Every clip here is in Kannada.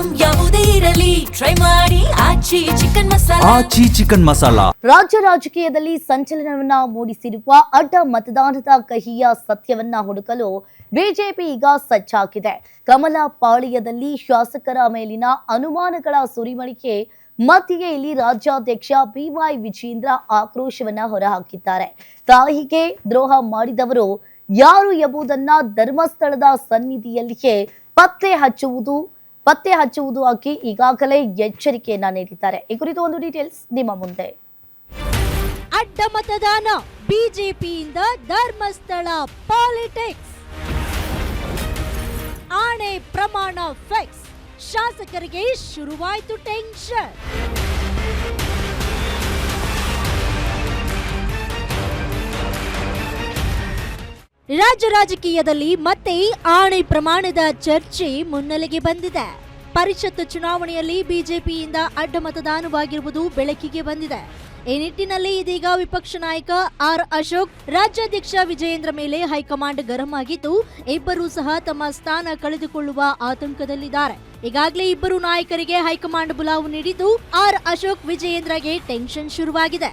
ಐಟಂ ಯಾವುದೇ ಇರಲಿ ಟ್ರೈ ಮಾಡಿ ಆಚಿ ಚಿಕನ್ ಮಸಾಲಾ. ರಾಜ್ಯ ರಾಜಕೀಯದಲ್ಲಿ ಸಂಚಲನವನ್ನ ಮೂಡಿಸಿರುವ ಅಡ್ಡ ಮತದಾನದ ಕಹಿಯ ಸತ್ಯವನ್ನ ಹುಡುಕಲು ಬಿಜೆಪಿ ಈಗ ಸಜ್ಜಾಗಿದೆ. ಕಮಲ ಪಾಳ್ಯದಲ್ಲಿ ಶಾಸಕರ ಮೇಲಿನ ಅನುಮಾನಗಳ ಸುರಿಮಳಿಗೆ ಮಧ್ಯೆ ಇಲ್ಲಿ ರಾಜ್ಯಾಧ್ಯಕ್ಷ ಬಿವೈ ವಿಜೇಂದ್ರ ಆಕ್ರೋಶವನ್ನ ಹೊರಹಾಕಿದ್ದಾರೆ. ತಾಯಿಗೆ ದ್ರೋಹ ಮಾಡಿದವರು ಯಾರು ಎಂಬುದನ್ನ ಧರ್ಮಸ್ಥಳದ ಸನ್ನಿಧಿಯಲ್ಲಿಯೇ ಪತ್ತೆ ಹಚ್ಚುವುದು ಆಗಿ ಈಗಾಗಲೇ ಎಚ್ಚರಿಕೆಯನ್ನ ನೀಡಿದ್ದಾರೆ. ಈ ಕುರಿತು ಒಂದು ಡೀಟೇಲ್ಸ್ ನಿಮ್ಮ ಮುಂದೆ. ಅಡ್ಡ ಮತದಾನ, ಬಿಜೆಪಿಯಿಂದ ಧರ್ಮಸ್ಥಳ ಪಾಲಿಟಿಕ್ಸ್, ಆಣೆ ಪ್ರಮಾಣ ಫಿಕ್ಸ್, ಶಾಸಕರಿಗೆ ಶುರುವಾಯಿತು ಟೆನ್ಷನ್. ರಾಜ್ಯ ರಾಜಕೀಯದಲ್ಲಿ ಮತ್ತೆ ಆಣೆ ಪ್ರಮಾಣದ ಚರ್ಚೆ ಮುನ್ನೆಲೆಗೆ ಬಂದಿದೆ. ಪರಿಷತ್ ಚುನಾವಣೆಯಲ್ಲಿ ಬಿಜೆಪಿಯಿಂದ ಅಡ್ಡ ಮತದಾನವಾಗಿರುವುದು ಬೆಳಕಿಗೆ ಬಂದಿದೆ. ಈ ನಿಟ್ಟಿನಲ್ಲಿ ಇದೀಗ ವಿಪಕ್ಷ ನಾಯಕ ಆರ್ ಅಶೋಕ್ ರಾಜ್ಯಾಧ್ಯಕ್ಷ ವಿಜಯೇಂದ್ರ ಮೇಲೆ ಹೈಕಮಾಂಡ್ ಗರಂ ಆಗಿದ್ದು, ಇಬ್ಬರೂ ಸಹ ತಮ್ಮ ಸ್ಥಾನ ಕಳೆದುಕೊಳ್ಳುವ ಆತಂಕದಲ್ಲಿದ್ದಾರೆ. ಈಗಾಗಲೇ ಇಬ್ಬರು ನಾಯಕರಿಗೆ ಹೈಕಮಾಂಡ್ ಬುಲಾವು ನೀಡಿದ್ದು, ಆರ್ ಅಶೋಕ್ ವಿಜಯೇಂದ್ರಗೆ ಟೆನ್ಷನ್ ಶುರುವಾಗಿದೆ.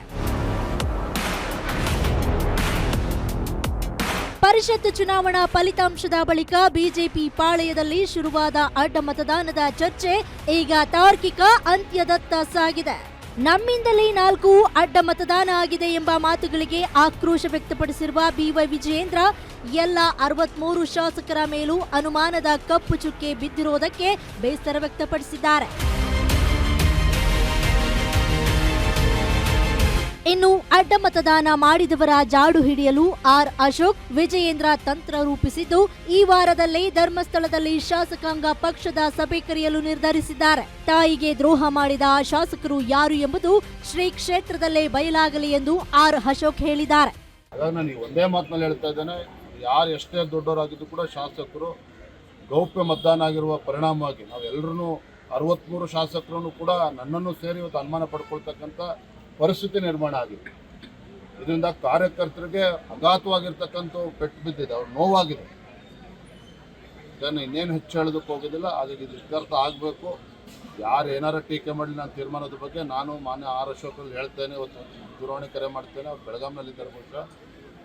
ಪರಿಷತ್ ಚುನಾವಣಾ ಫಲಿತಾಂಶದ ಬಳಿಕ ಬಿಜೆಪಿ ಪಾಳೆಯದಲ್ಲಿ ಶುರುವಾದ ಅಡ್ಡ ಮತದಾನದ ಚರ್ಚೆ ಈಗ ತಾರ್ಕಿಕ ಅಂತ್ಯದತ್ತ ಸಾಗಿದೆ. ನಮ್ಮಿಂದಲೇ 4 ಅಡ್ಡ ಮತದಾನ ಆಗಿದೆ ಎಂಬ ಮಾತುಗಳಿಗೆ ಆಕ್ರೋಶ ವ್ಯಕ್ತಪಡಿಸಿರುವ ಬಿವೈ ವಿಜಯೇಂದ್ರ ಎಲ್ಲ 63 ಶಾಸಕರ ಮೇಲೂ ಅನುಮಾನದ ಕಪ್ಪು ಚುಕ್ಕೆ ಬಿದ್ದಿರುವುದಕ್ಕೆ ಬೇಸರ ವ್ಯಕ್ತಪಡಿಸಿದ್ದಾರೆ. ಇನ್ನು ಅಡ್ಡ ಮತದಾನ ಮಾಡಿದವರ ಜಾಡು ಹಿಡಿಯಲು ಆರ್ ಅಶೋಕ್ ವಿಜಯೇಂದ್ರ ತಂತ್ರ ರೂಪಿಸಿದ್ದು, ಈ ವಾರದಲ್ಲೇ ಧರ್ಮಸ್ಥಳದಲ್ಲಿ ಶಾಸಕಾಂಗ ಪಕ್ಷದ ಸಭೆ ಕರೆಯಲು ನಿರ್ಧರಿಸಿದ್ದಾರೆ. ತಾಯಿಗೆ ದ್ರೋಹ ಮಾಡಿದ ಶಾಸಕರು ಯಾರು ಎಂಬುದು ಶ್ರೀ ಕ್ಷೇತ್ರದಲ್ಲೇ ಬಯಲಾಗಲಿ ಎಂದು ಆರ್ ಅಶೋಕ್ ಹೇಳಿದ್ದಾರೆ. ಒಂದೇ ಮಾತಿನಲ್ಲಿ ಹೇಳ್ತಾ ಇದ್ದೇನೆ, ಯಾರು ಎಷ್ಟೇ ದೊಡ್ಡವರಾಗಿದ್ದು ಕೂಡ ಶಾಸಕರು ಗೌಪ್ಯ ಮತದಾನ ಆಗಿರುವ ಪರಿಣಾಮವಾಗಿ ನಾವೆಲ್ಲರೂ 63 ಶಾಸಕರನ್ನು ಕೂಡ ನನ್ನನ್ನು ಸೇರಿ ಇವತ್ತು ಅನುಮಾನ ಪಡ್ಕೊಳ್ತಕ್ಕಂಥ ಪರಿಸ್ಥಿತಿ ನಿರ್ಮಾಣ ಆಗಿದೆ. ಇದರಿಂದ ಕಾರ್ಯಕರ್ತರಿಗೆ ಅಘಾತವಾಗಿರ್ತಕ್ಕಂಥ ಪೆಟ್ಟು ಬಿದ್ದಿದೆ, ಅವ್ರು ನೋವಾಗಿದೆ. ಇದನ್ನು ಇನ್ನೇನು ಹೆಚ್ಚು ಹೇಳೋದಕ್ಕೆ ಹೋಗೋದಿಲ್ಲ. ಅದಕ್ಕೆ ಇದು ಇತ್ಯರ್ಥ ಆಗಬೇಕು. ಯಾರು ಏನಾರ ಟೀಕೆ ಮಾಡಲಿ ನನ್ನ ತೀರ್ಮಾನದ ಬಗ್ಗೆ ನಾನು ಮಾನ್ಯ ಆರ್ ಅಶೋಕಲ್ಲಿ ಹೇಳ್ತೇನೆ. ಇವತ್ತು ದೂರವಾಣಿ ಕರೆ ಮಾಡ್ತೇನೆ. ಅವ್ರು ಬೆಳಗಾಂನಲ್ಲಿದ್ದಾರೆ. ಬಹುಶಃ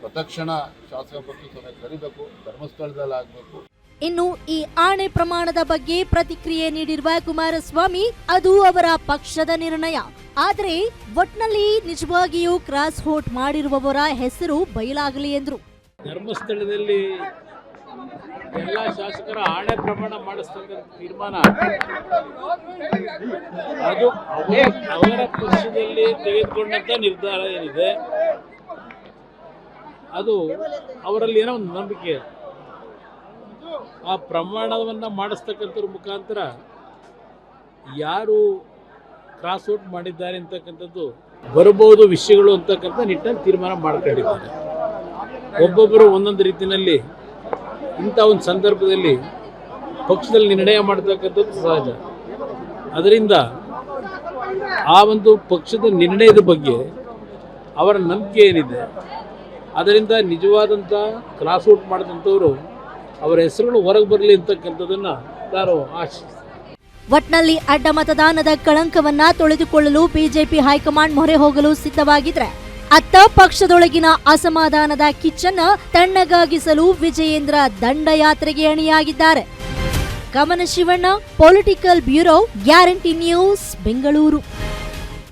ಪ್ರತಕ್ಷಣ ಶಾಸಕ ಪಕ್ಷ ಸಭೆ ಕರಿಬೇಕು, ಧರ್ಮಸ್ಥಳದಲ್ಲಿ ಆಗಬೇಕು. ಇನ್ನು ಈ ಆಣೆ ಪ್ರಮಾಣದ ಬಗ್ಗೆ ಪ್ರತಿಕ್ರಿಯೆ ನೀಡಿರುವ ಕುಮಾರಸ್ವಾಮಿ, ಅದು ಅವರ ಪಕ್ಷದ ನಿರ್ಣಯ. ಆದರೆ ಒಟ್ನಲ್ಲಿ ನಿಜವಾಗಿಯೂ ಕ್ರಾಸ್ ವೋಟ್ ಮಾಡಿರುವವರ ಹೆಸರು ಬಯಲಾಗಲಿ ಎಂದರು. ಧರ್ಮಸ್ಥಳದಲ್ಲಿ ಎಲ್ಲ ಶಾಸಕರ ಆಣೆ ಪ್ರಮಾಣ ಮಾಡಿಸ್ತಕ್ಕಂಥ ತೀರ್ಮಾನ ಅದು ಅವರ ಪಕ್ಷದಲ್ಲಿ ತೆಗೆದುಕೊಂಡಂತ ನಿರ್ಧಾರ ಏನಿದೆ, ಅದು ಅವರಲ್ಲಿ ಏನೋ ಒಂದು ನಂಬಿಕೆ. ಆ ಪ್ರಮಾಣವನ್ನು ಮಾಡಿಸ್ತಕ್ಕಂಥವ್ರ ಮುಖಾಂತರ ಯಾರು ಕ್ರಾಸ್ ಔಟ್ ಮಾಡಿದ್ದಾರೆ ಅಂತಕ್ಕಂಥದ್ದು ಬರಬಹುದು ವಿಷಯಗಳು ಅಂತಕ್ಕಂಥ ನಿಟ್ಟಿನಲ್ಲಿ ತೀರ್ಮಾನ ಮಾಡ್ಕೊಂಡಿದ್ದಾರೆ. ಒಬ್ಬೊಬ್ಬರು ಒಂದೊಂದು ರೀತಿಯಲ್ಲಿ ಇಂಥ ಒಂದು ಸಂದರ್ಭದಲ್ಲಿ ಪಕ್ಷದಲ್ಲಿ ನಿರ್ಣಯ ಮಾಡ್ತಕ್ಕಂಥದ್ದು ಸಹಜ. ಅದರಿಂದ ಆ ಒಂದು ಪಕ್ಷದ ನಿರ್ಣಯದ ಬಗ್ಗೆ ಅವರ ನಂಬಿಕೆ ಏನಿದೆ, ಅದರಿಂದ ನಿಜವಾದಂಥ ಕ್ರಾಸ್ ಔಟ್ ಮಾಡಿದಂಥವರು ಅವರ ಹೆಸರುಗಳು ಹೊರಗೆ ಬರಲಿ ಅಂತಕ್ಕಂಥದ್ದನ್ನ ನಾನು ಆಶಿಸ್ತೀನಿ. ಒಟ್ನಲ್ಲಿ ಅಡ್ಡ ಮತದಾನದ ಕಳಂಕವನ್ನ ತೊಳೆದುಕೊಳ್ಳಲು ಬಿಜೆಪಿ ಹೈಕಮಾಂಡ್ ಮೊರೆ ಹೋಗಲು ಸಿದ್ಧವಾಗಿದ್ರೆ, ಅತ್ತ ಪಕ್ಷದೊಳಗಿನ ಅಸಮಾಧಾನದ ಕಿಚ್ಚನ್ನ ತಣ್ಣಗಾಗಿಸಲು ವಿಜಯೇಂದ್ರ ದಂಡಯಾತ್ರೆಗೆ ಅಣಿಯಾಗಿದ್ದಾರೆ. ಕಮನ Shivanna, political bureau, guarantee news, Bengaluru.